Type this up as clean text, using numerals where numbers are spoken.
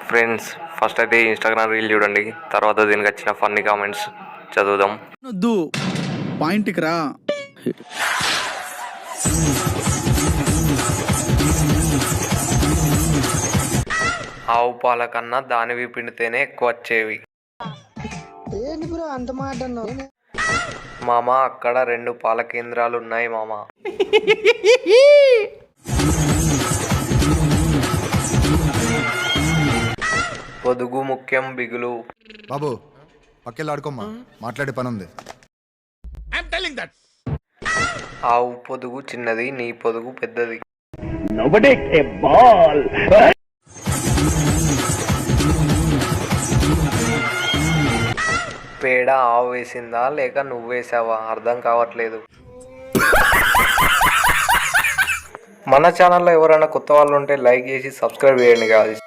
Friends, first అయితే Instagram reel చూడండి, తర్వాత దీనికి వచ్చిన ఫన్నీ కామెంట్స్ చదువుదాం. వద్దు, పాయింట్కి రా. ఆవు పాల కన్నా దానివి పిండితేనే ఎక్కువ వచ్చేవి. మామ, అక్కడ 2 పాల కేంద్రాలు ఉన్నాయి మామ. పొదుగు ముఖ్యం బిగులు. బాబు పక్కెళ్ళాడుకోమ్మా, మాట్లాడే పని ఉంది. ఆవు పొదుగు చిన్నది, నీ పొదుగు పెద్దది. పేడ ఆవు వేసిందా లేక నువ్వు వేసావా అర్థం కావట్లేదు. మన ఛానల్లో ఎవరైనా కొత్త వాళ్ళు ఉంటే లైక్ చేసి సబ్స్క్రైబ్ చేయండి guys.